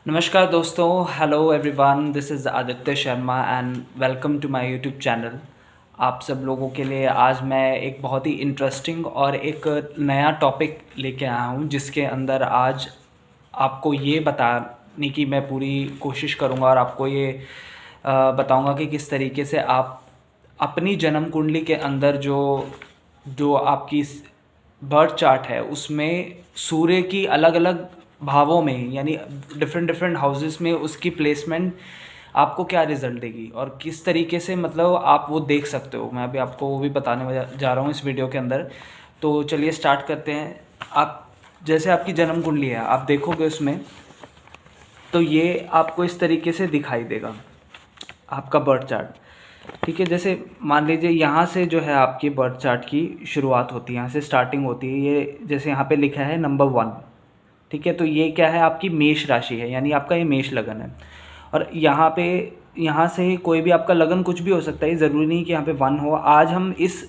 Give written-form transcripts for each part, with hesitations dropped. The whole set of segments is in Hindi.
नमस्कार दोस्तों, hello everyone, this is Aditya Sharma and welcome to my YouTube channel. आप सब लोगों के लिए आज मैं एक बहुत ही इंटरेस्टिंग और एक नया टॉपिक लेके आया हूँ, जिसके अंदर आज आपको ये बताने की मैं पूरी कोशिश करूँगा और आपको ये बताऊँगा कि किस तरीके से आप अपनी जन्म कुंडली के अंदर जो जो आपकी बर्थ चार्ट है उसमें सूर्य की अलग अलग भावों में, यानी डिफरेंट डिफरेंट हाउसेस में उसकी प्लेसमेंट आपको क्या रिजल्ट देगी और किस तरीके से मतलब आप वो देख सकते हो। मैं अभी आपको वो भी बताने जा रहा हूँ इस वीडियो के अंदर। तो चलिए स्टार्ट करते हैं। आप जैसे आपकी जन्म कुंडली है, आप देखोगे उसमें तो ये आपको इस तरीके से दिखाई देगा आपका बर्थ चार्ट। ठीक है, जैसे मान लीजिए यहाँ से जो है आपकी बर्थ चार्ट की शुरुआत होती है, यहाँ से स्टार्टिंग होती है। ये जैसे यहाँ पे लिखा है नंबर 1। ठीक है, तो ये क्या है, आपकी मेष राशि है, यानी आपका ये मेष लगन है। और यहाँ पे यहाँ से कोई भी आपका लगन कुछ भी हो सकता है, ज़रूरी नहीं कि यहाँ पे 1 हो। आज हम इस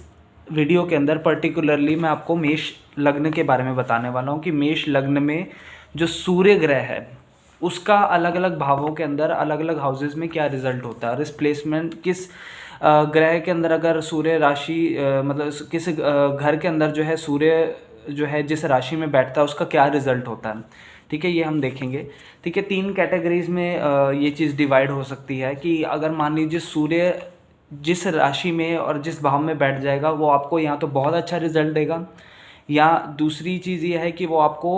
वीडियो के अंदर पर्टिकुलरली मैं आपको मेष लग्न के बारे में बताने वाला हूँ कि मेष लग्न में जो सूर्य ग्रह है उसका अलग अलग भावों के अंदर अलग अलग हाउसेस में क्या रिजल्ट होता है और इस प्लेसमेंट किस ग्रह के अंदर अगर सूर्य राशि मतलब किस घर के अंदर जो है सूर्य जो है जिस राशि में बैठता है उसका क्या रिजल्ट होता है। ठीक है, ये हम देखेंगे। ठीक है, 3 कैटेगरीज में ये चीज़ डिवाइड हो सकती है कि अगर मान लीजिए सूर्य जिस राशि में और जिस भाव में बैठ जाएगा वो आपको या तो बहुत अच्छा रिजल्ट देगा, या दूसरी चीज़ ये है कि वो आपको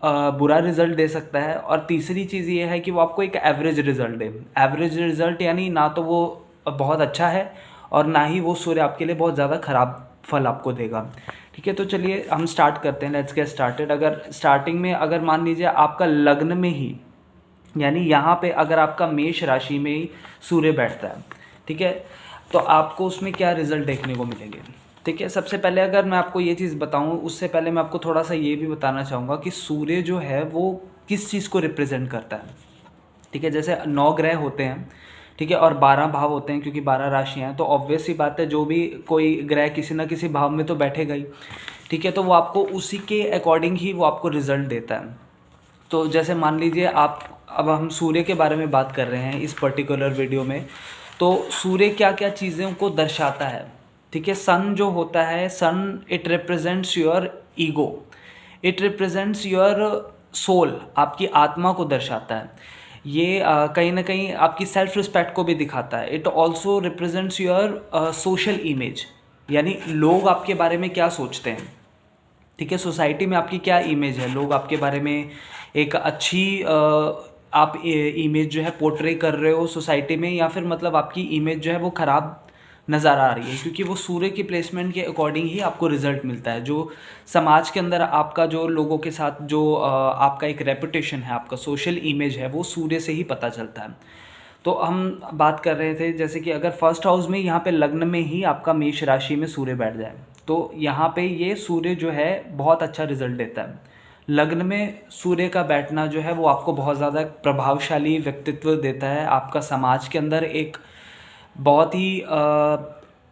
बुरा रिज़ल्ट दे सकता है, और तीसरी चीज़ ये है कि वो आपको एक एवरेज रिज़ल्ट दे। एवरेज रिज़ल्ट यानी ना तो वो बहुत अच्छा है और ना ही वो सूर्य आपके लिए बहुत ज़्यादा ख़राब फल आपको देगा। ठीक है, तो चलिए हम स्टार्ट करते हैं। Let's get started. अगर स्टार्टिंग में अगर मान लीजिए आपका लग्न में ही, यानी यहाँ पे अगर आपका मेष राशि में ही सूर्य बैठता है, ठीक है, तो आपको उसमें क्या रिज़ल्ट देखने को मिलेंगे। ठीक है, सबसे पहले अगर मैं आपको ये चीज़ बताऊँ उससे पहले मैं आपको थोड़ा सा ये भी बताना चाहूँगा कि सूर्य जो है वो किस चीज़ को रिप्रेजेंट करता है। ठीक है, जैसे 9 ग्रह होते हैं, ठीक है, और 12 भाव होते हैं क्योंकि 12 राशियाँ हैं, तो ऑब्वियस सी बात है जो भी कोई ग्रह किसी ना किसी भाव में तो बैठेगा ही। ठीक है, तो वो आपको उसी के अकॉर्डिंग ही वो आपको रिजल्ट देता है। तो जैसे मान लीजिए आप, अब हम सूर्य के बारे में बात कर रहे हैं इस पर्टिकुलर वीडियो में, तो सूर्य क्या क्या चीज़ों को दर्शाता है। ठीक है, सन जो होता है, sun it represents your ego, it represents your soul, आपकी आत्मा को दर्शाता है। ये कहीं ना कहीं आपकी सेल्फ रिस्पेक्ट को भी दिखाता है। It also represents your social image, यानी लोग आपके बारे में क्या सोचते हैं। ठीक है, सोसाइटी में आपकी क्या इमेज है, लोग आपके बारे में एक अच्छी आप इमेज जो है पोर्ट्रे कर रहे हो सोसाइटी में, या फिर मतलब आपकी इमेज जो है वो ख़राब नज़र आ रही है, क्योंकि वो सूर्य की प्लेसमेंट के अकॉर्डिंग ही आपको रिजल्ट मिलता है। जो समाज के अंदर आपका जो लोगों के साथ जो आपका एक रेपुटेशन है, आपका सोशल इमेज है, वो सूर्य से ही पता चलता है। तो हम बात कर रहे थे जैसे कि अगर फर्स्ट हाउस में यहाँ पे लग्न में ही आपका मेष राशि में सूर्य बैठ जाए, तो यहाँ पे ये सूर्य जो है बहुत अच्छा रिजल्ट देता है। लग्न में सूर्य का बैठना जो है वो आपको बहुत ज़्यादा प्रभावशाली व्यक्तित्व देता है। आपका समाज के अंदर एक बहुत ही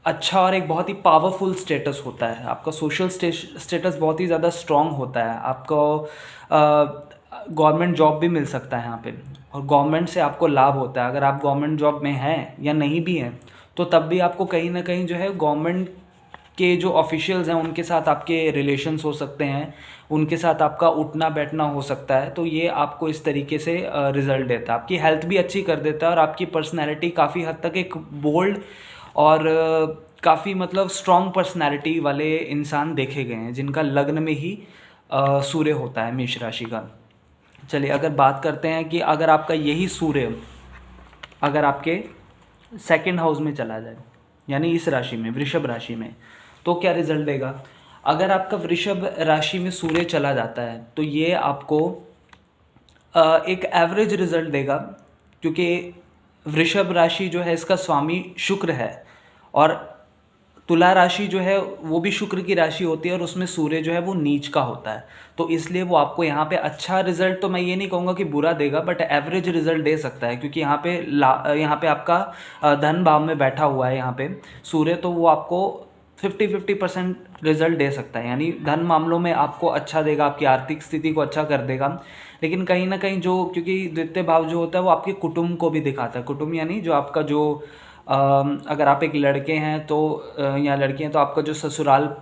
अच्छा और एक बहुत ही पावरफुल स्टेटस होता है। आपका सोशल स्टेटस बहुत ही ज़्यादा स्ट्रॉन्ग होता है। आपको गवर्नमेंट जॉब भी मिल सकता है यहाँ पे, और गवर्नमेंट से आपको लाभ होता है। अगर आप गवर्नमेंट जॉब में हैं या नहीं भी हैं, तो तब भी आपको कहीं ना कहीं जो है गवर्नमेंट के जो ऑफिशियल्स हैं उनके साथ आपके रिलेशंस हो सकते हैं, उनके साथ आपका उठना बैठना हो सकता है। तो ये आपको इस तरीके से रिज़ल्ट देता है। आपकी हेल्थ भी अच्छी कर देता है और आपकी पर्सनैलिटी काफ़ी हद तक एक बोल्ड और काफ़ी मतलब स्ट्रॉन्ग पर्सनैलिटी वाले इंसान देखे गए हैं जिनका लग्न में ही सूर्य होता है मेष राशि का। चलिए अगर बात करते हैं कि अगर आपका यही सूर्य अगर आपके सेकंड हाउस में चला जाए, यानी इस राशि में, वृषभ राशि में, तो क्या रिजल्ट देगा। अगर आपका वृषभ राशि में सूर्य चला जाता है तो ये आपको एक एवरेज रिजल्ट देगा, क्योंकि वृषभ राशि जो है इसका स्वामी शुक्र है, और तुला राशि जो है वो भी शुक्र की राशि होती है और उसमें सूर्य जो है वो नीच का होता है। तो इसलिए वो आपको यहाँ पे अच्छा रिजल्ट, तो मैं ये नहीं कहूँगा कि बुरा देगा, बट एवरेज रिजल्ट दे सकता है, क्योंकि यहाँ पे आपका धन भाव में बैठा हुआ है यहाँ पे सूर्य, तो वो आपको 50-50% रिजल्ट दे सकता है, यानी धन मामलों में आपको अच्छा देगा, आपकी आर्थिक स्थिति को अच्छा कर देगा। लेकिन कहीं ना कहीं जो, क्योंकि द्वितीय भाव जो होता है वो आपके कुटुंब को भी दिखाता है। कुटुंब यानी जो आपका जो अगर आप एक लड़के हैं तो या लड़की हैं तो आपका जो ससुराल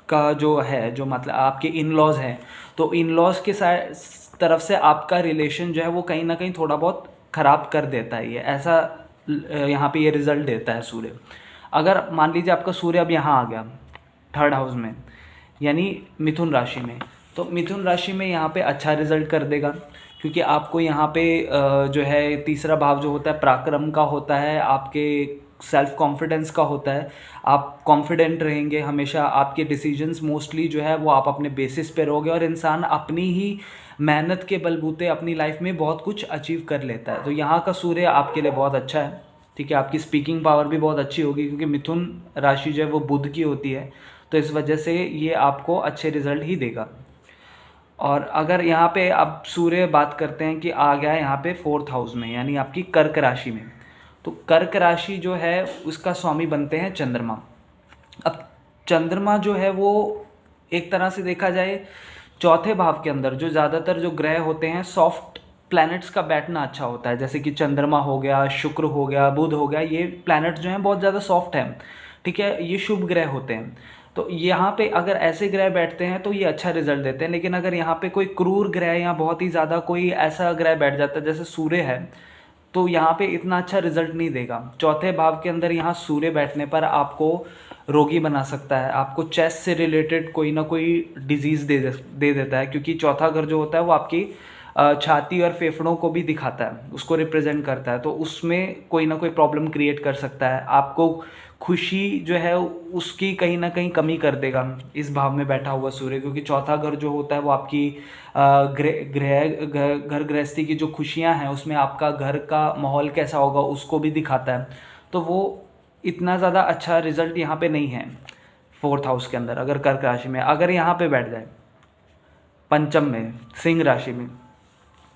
का जो है, जो मतलब आपके इन लॉज हैं, तो इन लॉज के तरफ से आपका रिलेशन जो है वो कहीं ना कहीं थोड़ा बहुत ख़राब कर देता है। ये ऐसा यहाँ पे ये रिज़ल्ट देता है सूर्य। अगर मान लीजिए आपका सूर्य अब यहाँ आ गया थर्ड हाउस में, यानी मिथुन राशि में, तो मिथुन राशि में यहाँ पे अच्छा रिजल्ट कर देगा, क्योंकि आपको यहाँ पे जो है तीसरा भाव जो होता है पराक्रम का होता है, आपके सेल्फ कॉन्फिडेंस का होता है। आप कॉन्फिडेंट रहेंगे हमेशा, आपके डिसीजंस मोस्टली जो है वो आप अपने बेसिस पे रहोगे, और इंसान अपनी ही मेहनत के बलबूते अपनी लाइफ में बहुत कुछ अचीव कर लेता है। तो यहाँ का सूर्य आपके लिए बहुत अच्छा है, ठीक है। आपकी स्पीकिंग पावर भी बहुत अच्छी होगी, क्योंकि मिथुन राशि जो है वो बुध की होती है, तो इस वजह से ये आपको अच्छे रिजल्ट ही देगा। और अगर यहाँ पे अब सूर्य बात करते हैं कि आ गया यहाँ पे फोर्थ हाउस में, यानी आपकी कर्क राशि में, तो कर्क राशि जो है उसका स्वामी बनते हैं चंद्रमा। अब चंद्रमा जो है वो एक तरह से देखा जाए चौथे भाव के अंदर जो ज़्यादातर जो ग्रह होते हैं सॉफ्ट प्लैनेट्स का बैठना अच्छा होता है, जैसे कि चंद्रमा हो गया, शुक्र हो गया, बुध हो गया, ये प्लैनेट्स जो हैं बहुत ज़्यादा सॉफ्ट हैं, ठीक है, ये शुभ ग्रह होते हैं। तो यहाँ पे अगर ऐसे ग्रह बैठते हैं तो ये अच्छा रिजल्ट देते हैं। लेकिन अगर यहाँ पे कोई क्रूर ग्रह या बहुत ही ज़्यादा कोई ऐसा ग्रह बैठ जाता है जैसे सूर्य है, तो यहाँ पे इतना अच्छा रिजल्ट नहीं देगा। चौथे भाव के अंदर यहाँ सूर्य बैठने पर आपको रोगी बना सकता है, आपको चेस्ट से रिलेटेड कोई ना कोई डिजीज़ दे देता है, क्योंकि चौथा घर जो होता है वो आपकी छाती और फेफड़ों को भी दिखाता है, उसको रिप्रेजेंट करता है, तो उसमें कोई ना कोई प्रॉब्लम क्रिएट कर सकता है। आपको खुशी जो है उसकी कहीं ना कहीं कमी कर देगा इस भाव में बैठा हुआ सूर्य, क्योंकि चौथा घर जो होता है वो आपकी घर गृहस्थी की जो खुशियां हैं उसमें आपका घर का माहौल कैसा होगा उसको भी दिखाता है। तो वो इतना ज़्यादा अच्छा रिजल्ट यहाँ पे नहीं है फोर्थ हाउस के अंदर। अगर कर्क राशि में अगर यहाँ पे बैठ जाए पंचम में सिंह राशि में,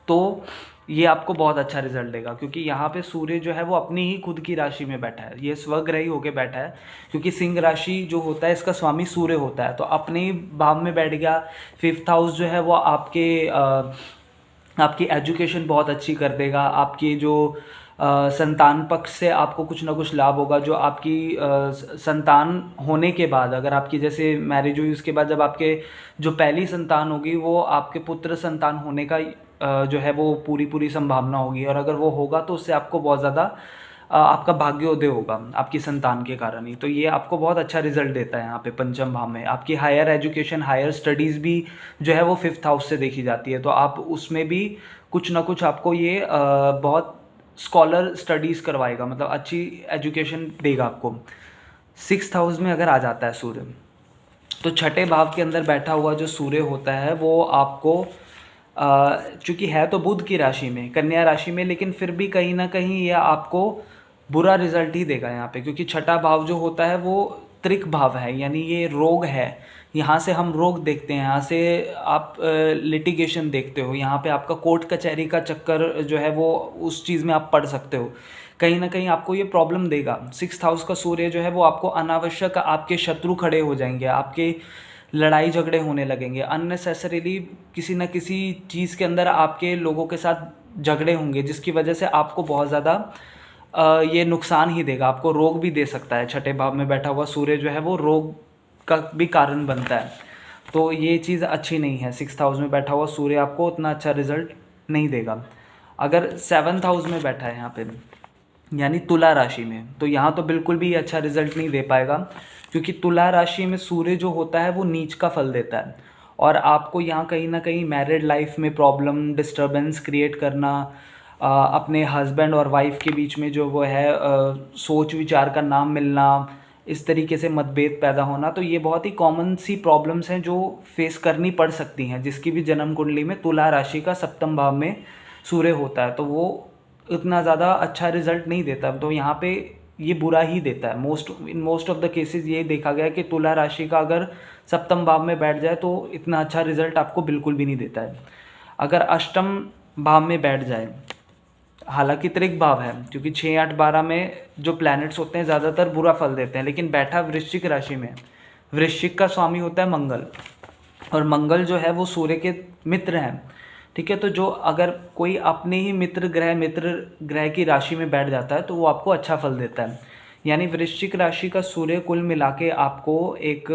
तो ये आपको बहुत अच्छा रिजल्ट देगा, क्योंकि यहाँ पे सूर्य जो है वो अपनी ही खुद की राशि में बैठा है, ये स्वग्रही होके बैठा है। क्योंकि सिंह राशि जो होता है इसका स्वामी सूर्य होता है, तो अपने ही भाव में बैठ गया। फिफ्थ हाउस जो है वो आपकी एजुकेशन बहुत अच्छी कर देगा, आपकी जो संतान पक्ष से आपको कुछ ना कुछ लाभ होगा। जो आपकी संतान होने के बाद, अगर आपकी जैसे मैरिज हुई उसके बाद जब आपके जो पहली संतान होगी वो आपके पुत्र संतान होने का जो है वो पूरी संभावना होगी, और अगर वो होगा तो उससे आपको बहुत ज़्यादा आपका भाग्योदय होगा आपकी संतान के कारण ही। तो ये आपको बहुत अच्छा रिजल्ट देता है यहाँ पे पंचम भाव में। आपकी हायर एजुकेशन, हायर स्टडीज़ भी जो है वो फिफ्थ हाउस से देखी जाती है, तो आप उसमें भी कुछ ना कुछ आपको ये बहुत स्कॉलर स्टडीज़ करवाएगा, मतलब अच्छी एजुकेशन देगा आपको। सिक्स्थ हाउस में अगर आ जाता है सूर्य, तो छठे भाव के अंदर बैठा हुआ जो सूर्य होता है वो आपको चूँकि है तो बुध की राशि में, कन्या राशि में, लेकिन फिर भी कहीं ना कहीं यह आपको बुरा रिजल्ट ही देगा यहाँ पे, क्योंकि छठा भाव जो होता है वो त्रिक भाव है, यानी ये रोग है। यहाँ से हम रोग देखते हैं, यहाँ से आप लिटिगेशन देखते हो, यहाँ पे आपका कोर्ट कचहरी का चक्कर जो है वो उस चीज़ में आप पढ़ सकते हो। कहीं ना कहीं आपको ये प्रॉब्लम देगा। सिक्स्थ हाउस का सूर्य जो है वो आपको अनावश्यक, आपके शत्रु खड़े हो जाएंगे, आपके लड़ाई झगड़े होने लगेंगे, अननेसेसरीली किसी न किसी चीज़ के अंदर आपके लोगों के साथ झगड़े होंगे, जिसकी वजह से आपको बहुत ज़्यादा ये नुकसान ही देगा, आपको रोग भी दे सकता है। छठे भाव में बैठा हुआ सूर्य जो है वो रोग का भी कारण बनता है, तो ये चीज़ अच्छी नहीं है। सिक्स्थ हाउस में बैठा हुआ सूर्य आपको उतना अच्छा रिजल्ट नहीं देगा। अगर सेवन्थ हाउस में बैठा है यहाँ पे, यानी तुला राशि में, तो यहाँ तो बिल्कुल भी अच्छा रिजल्ट नहीं दे पाएगा, क्योंकि तुला राशि में सूर्य जो होता है वो नीच का फल देता है, और आपको यहाँ कहीं ना कहीं मैरिड लाइफ में प्रॉब्लम, डिस्टर्बेंस क्रिएट करना, अपने हस्बैंड और वाइफ के बीच में जो वो है सोच विचार का ना मिलना, इस तरीके से मतभेद पैदा होना, तो ये बहुत ही कॉमन सी प्रॉब्लम्स हैं जो फेस करनी पड़ सकती हैं जिसकी भी जन्म कुंडली में तुला राशि का सप्तम भाव में सूर्य होता है, तो वो उतना ज़्यादा अच्छा रिजल्ट नहीं देता। तो यहाँ पे ये बुरा ही देता है। मोस्ट ऑफ द केसेस ये देखा गया है कि तुला राशि का अगर सप्तम भाव में बैठ जाए तो इतना अच्छा रिजल्ट आपको बिल्कुल भी नहीं देता है। अगर अष्टम भाव में बैठ जाए, हालांकि त्रिक भाव है, क्योंकि 6, 8, 12 में जो प्लैनेट्स होते हैं ज़्यादातर बुरा फल देते हैं, लेकिन बैठा वृश्चिक राशि में, वृश्चिक का स्वामी होता है मंगल, और मंगल जो है वो सूर्य के मित्र हैं, ठीक है, तो जो अगर कोई अपने ही मित्र ग्रह की राशि में बैठ जाता है तो वो आपको अच्छा फल देता है। यानी वृश्चिक राशि का सूर्य कुल मिला के आपको एक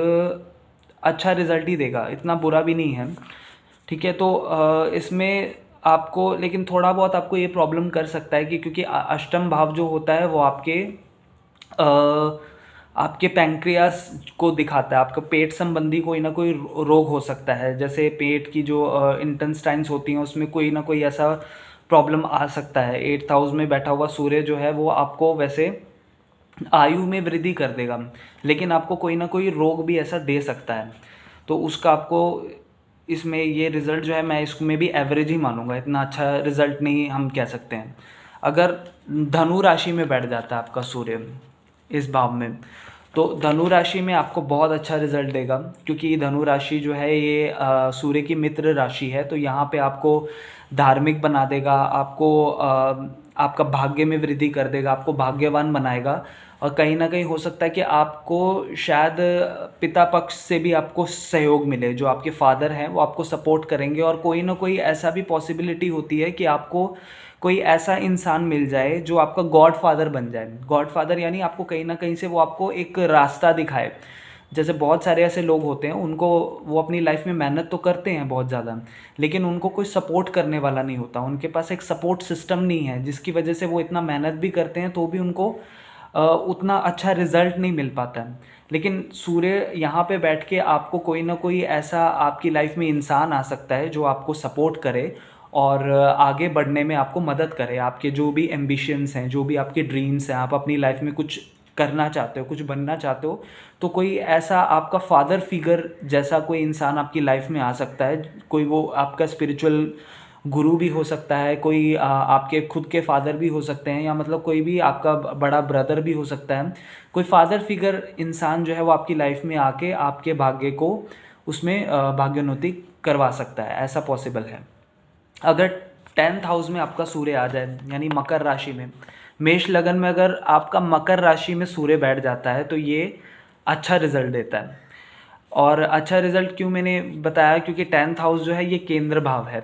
अच्छा रिजल्ट ही देगा, इतना बुरा भी नहीं है। ठीक है, तो इसमें आपको लेकिन थोड़ा बहुत आपको ये प्रॉब्लम कर सकता है कि क्योंकि अष्टम भाव जो होता है वो अ, आपके पैंक्रियास को दिखाता है। आपका पेट संबंधी कोई ना कोई रोग हो सकता है, जैसे पेट की जो इंटेस्टाइन्स होती हैं उसमें कोई ना कोई ऐसा प्रॉब्लम आ सकता है। 8th हाउस में बैठा हुआ सूर्य जो है वो आपको वैसे आयु में वृद्धि कर देगा, लेकिन आपको कोई ना कोई रोग भी ऐसा दे सकता है। तो उसका आपको इसमें ये रिज़ल्ट जो है मैं इसमें भी एवरेज ही मानूंगा, इतना अच्छा रिज़ल्ट नहीं हम कह सकते हैं। अगर धनु राशि में बैठ जाता है आपका सूर्य इस भाव में, तो धनु राशि में आपको बहुत अच्छा रिजल्ट देगा, क्योंकि धनु राशि जो है ये सूर्य की मित्र राशि है। तो यहाँ पे आपको धार्मिक बना देगा, आपको आपका भाग्य में वृद्धि कर देगा, आपको भाग्यवान बनाएगा। और कहीं ना कहीं हो सकता है कि आपको शायद पिता पक्ष से भी आपको सहयोग मिले, जो आपके फादर हैं वो आपको सपोर्ट करेंगे। और कोई ना कोई ऐसा भी पॉसिबिलिटी होती है कि आपको कोई ऐसा इंसान मिल जाए जो आपका गॉड फादर बन जाए। गॉड फादर यानी आपको कहीं ना कहीं से वो आपको एक रास्ता दिखाए। जैसे बहुत सारे ऐसे लोग होते हैं, उनको वो अपनी लाइफ में मेहनत तो करते हैं बहुत ज़्यादा, लेकिन उनको कोई सपोर्ट करने वाला नहीं होता, उनके पास एक सपोर्ट सिस्टम नहीं है, जिसकी वजह से वो इतना मेहनत भी करते हैं तो भी उनको उतना अच्छा रिजल्ट नहीं मिल पाता है। लेकिन सूर्य यहाँ पे बैठ के आपको कोई ना कोई ऐसा आपकी लाइफ में इंसान आ सकता है जो आपको सपोर्ट करे और आगे बढ़ने में आपको मदद करे। आपके जो भी एम्बिशंस हैं, जो भी आपके ड्रीम्स हैं, आप अपनी लाइफ में कुछ करना चाहते हो, कुछ बनना चाहते हो, तो कोई ऐसा आपका फादर फिगर जैसा कोई इंसान आपकी लाइफ में आ सकता है। कोई वो आपका स्पिरिचुअल गुरु भी हो सकता है, कोई आपके खुद के फादर भी हो सकते हैं, या मतलब कोई भी आपका बड़ा ब्रदर भी हो सकता है। कोई फादर फिगर इंसान जो है वो आपकी लाइफ में आके आपके भाग्य को उसमें भाग्योन्नति करवा सकता है, ऐसा पॉसिबल है। अगर 10th हाउस में आपका सूर्य आ जाए, यानी मकर राशि में, मेष लगन में अगर आपका मकर राशि में सूर्य बैठ जाता है तो ये अच्छा रिजल्ट देता है। और अच्छा रिजल्ट क्यों मैंने बताया, क्योंकि 10th हाउस जो है ये केंद्र भाव है।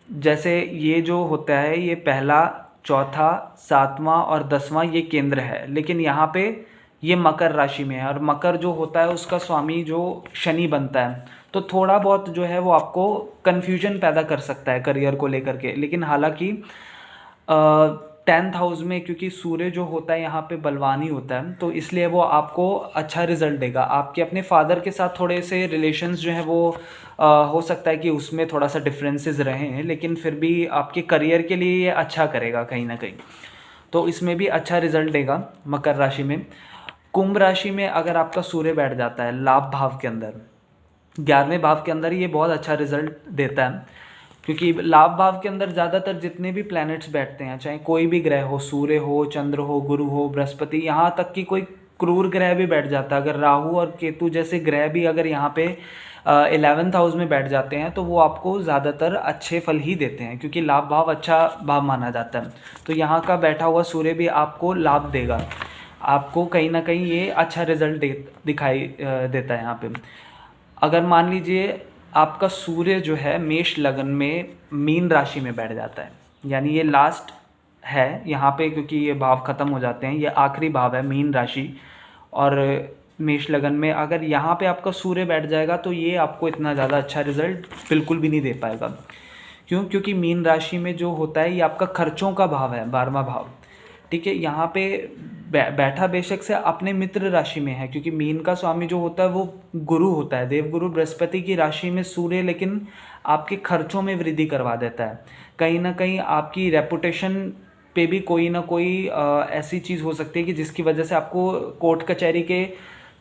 जैसे ये जो होता है ये पहला, चौथा, 7वां और 10वां ये केंद्र है, लेकिन यहाँ पे ये मकर राशि में है, और मकर जो होता है उसका स्वामी जो शनि बनता है। तो थोड़ा बहुत जो है वो आपको कन्फ्यूजन पैदा कर सकता है करियर को लेकर के। लेकिन हालांकि 10th हाउस में क्योंकि सूर्य जो होता है यहाँ पे बलवान ही होता है, तो इसलिए वो आपको अच्छा रिजल्ट देगा। आपके अपने फादर के साथ थोड़े से रिलेशंस जो है वो हो सकता है कि उसमें थोड़ा सा डिफरेंसेस रहे हैं, लेकिन फिर भी आपके करियर के लिए ये अच्छा करेगा कहीं ना कहीं। तो इसमें भी अच्छा रिजल्ट देगा मकर राशि में। कुंभ राशि में अगर आपका सूर्य बैठ जाता है लाभ भाव के अंदर, 11वें भाव के अंदर, ये बहुत अच्छा रिजल्ट देता है। क्योंकि लाभ भाव के अंदर ज़्यादातर जितने भी प्लैनेट्स बैठते हैं, चाहे कोई भी ग्रह हो, सूर्य हो, चंद्र हो, गुरु हो, बृहस्पति, यहाँ तक कि कोई क्रूर ग्रह भी बैठ जाता है। अगर राहु और केतु जैसे ग्रह भी अगर यहाँ पे 11th हाउस में बैठ जाते हैं तो वो आपको ज़्यादातर अच्छे फल ही देते हैं, क्योंकि लाभ भाव अच्छा भाव माना जाता है। तो यहाँ का बैठा हुआ सूर्य भी आपको लाभ देगा, आपको कहीं ना कहीं ये अच्छा रिजल्ट दिखाई देता है यहाँ पे। अगर मान लीजिए आपका सूर्य जो है मेष लगन में मीन राशि में बैठ जाता है, यानी ये लास्ट है यहाँ पे, क्योंकि ये भाव ख़त्म हो जाते हैं, ये आखिरी भाव है मीन राशि। और मेष लगन में अगर यहाँ पे आपका सूर्य बैठ जाएगा तो ये आपको इतना ज़्यादा अच्छा रिजल्ट बिल्कुल भी नहीं दे पाएगा। क्यों? क्योंकि मीन राशि में जो होता है ये आपका खर्चों का भाव है, 12वां भाव। ठीक है, यहाँ पे बैठा बेशक से अपने मित्र राशि में है, क्योंकि मीन का स्वामी जो होता है वो गुरु होता है, देवगुरु बृहस्पति की राशि में सूर्य, लेकिन आपके खर्चों में वृद्धि करवा देता है। कहीं ना कहीं आपकी रेपुटेशन पे भी कोई ना कोई ऐसी चीज़ हो सकती है कि जिसकी वजह से आपको कोर्ट कचहरी के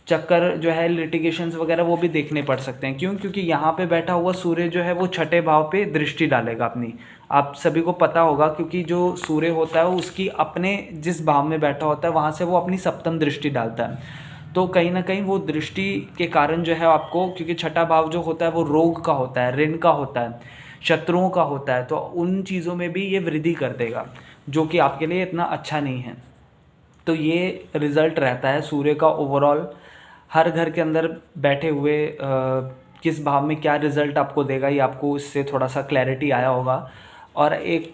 चक्कर जो है, लिटिगेशंस वगैरह वो भी देखने पड़ सकते हैं। क्यों? क्योंकि यहाँ पे बैठा हुआ सूर्य जो है वो 6ठे भाव पे दृष्टि डालेगा अपनी। आप सभी को पता होगा, क्योंकि जो सूर्य होता है वो उसकी अपने जिस भाव में बैठा होता है वहाँ से वो अपनी सप्तम दृष्टि डालता है। तो कहीं ना कहीं वो दृष्टि के कारण जो है आपको, क्योंकि 6ठा भाव जो होता है वो रोग का होता है, ऋण का होता है, शत्रुओं का होता है, तो उन चीज़ों में भी ये वृद्धि कर देगा, जो कि आपके लिए इतना अच्छा नहीं है। तो ये रिज़ल्ट रहता है सूर्य का ओवरऑल हर घर के अंदर बैठे हुए किस भाव में क्या रिज़ल्ट आपको देगा, ये आपको इससे थोड़ा सा क्लैरिटी आया होगा। और एक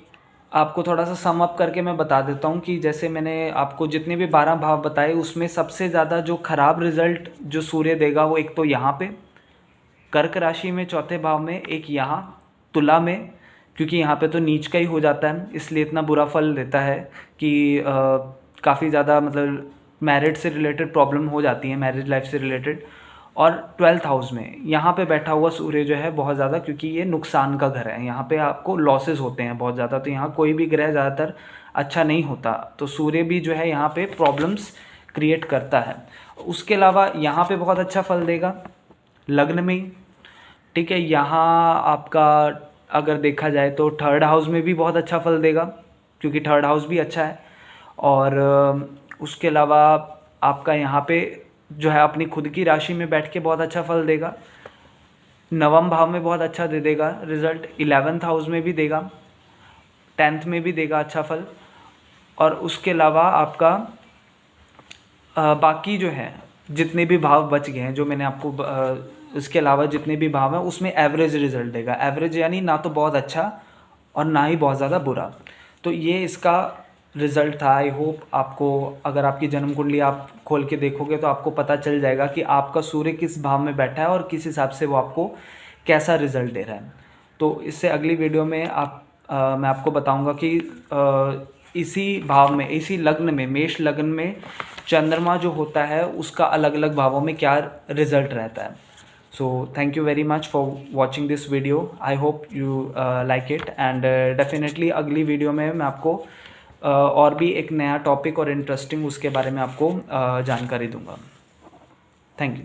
आपको थोड़ा सा सम अप करके मैं बता देता हूँ कि जैसे मैंने आपको जितने भी 12 भाव बताए उसमें सबसे ज़्यादा जो ख़राब रिज़ल्ट जो सूर्य देगा वो एक तो यहाँ पे कर्क राशि में चौथे भाव में, एक यहाँ तुला में, क्योंकि यहाँ पे तो नीच का ही हो जाता है इसलिए इतना बुरा फल देता है कि काफ़ी ज़्यादा मतलब मैरिज से रिलेटेड प्रॉब्लम हो जाती है, मैरिज लाइफ से रिलेटेड। और 12th हाउस में यहाँ पे बैठा हुआ सूर्य जो है बहुत ज़्यादा, क्योंकि ये नुकसान का घर है, यहाँ पे आपको लॉसेस होते हैं बहुत ज़्यादा, तो यहाँ कोई भी ग्रह ज़्यादातर अच्छा नहीं होता, तो सूर्य भी जो है यहाँ पे प्रॉब्लम्स क्रिएट करता है। उसके अलावा यहाँ पे बहुत अच्छा फल देगा लग्न में ही, ठीक है। यहाँ आपका अगर देखा जाए तो 3rd हाउस में भी बहुत अच्छा फल देगा, क्योंकि 3rd हाउस भी अच्छा है। और उसके अलावा आपका यहाँ पे जो है अपनी खुद की राशि में बैठ के बहुत अच्छा फल देगा, 9वें भाव में बहुत अच्छा दे देगा रिज़ल्ट, 11th हाउस में भी देगा, 10th में भी देगा अच्छा फल। और उसके अलावा आपका बाकी जो है जितने भी भाव बच गए हैं जो मैंने आपको इसके अलावा जितने भी भाव हैं उसमें एवरेज रिज़ल्ट देगा। एवरेज यानी ना तो बहुत अच्छा और ना ही बहुत ज़्यादा बुरा। तो ये इसका रिज़ल्ट था। आई होप आपको, अगर आपकी जन्म कुंडली आप खोल के देखोगे तो आपको पता चल जाएगा कि आपका सूर्य किस भाव में बैठा है और किस हिसाब से वो आपको कैसा रिज़ल्ट दे रहा है। तो इससे अगली वीडियो में मैं आपको बताऊंगा कि इसी भाव में, इसी लग्न में, मेष लग्न में चंद्रमा जो होता है उसका अलग अलग भावों में क्या रिज़ल्ट रहता है। So thank you very much for watching this video. I hope you like it and definitely अगली वीडियो में मैं आपको और भी एक नया टॉपिक और इंटरेस्टिंग उसके बारे में आपको जानकारी दूंगा। Thank you.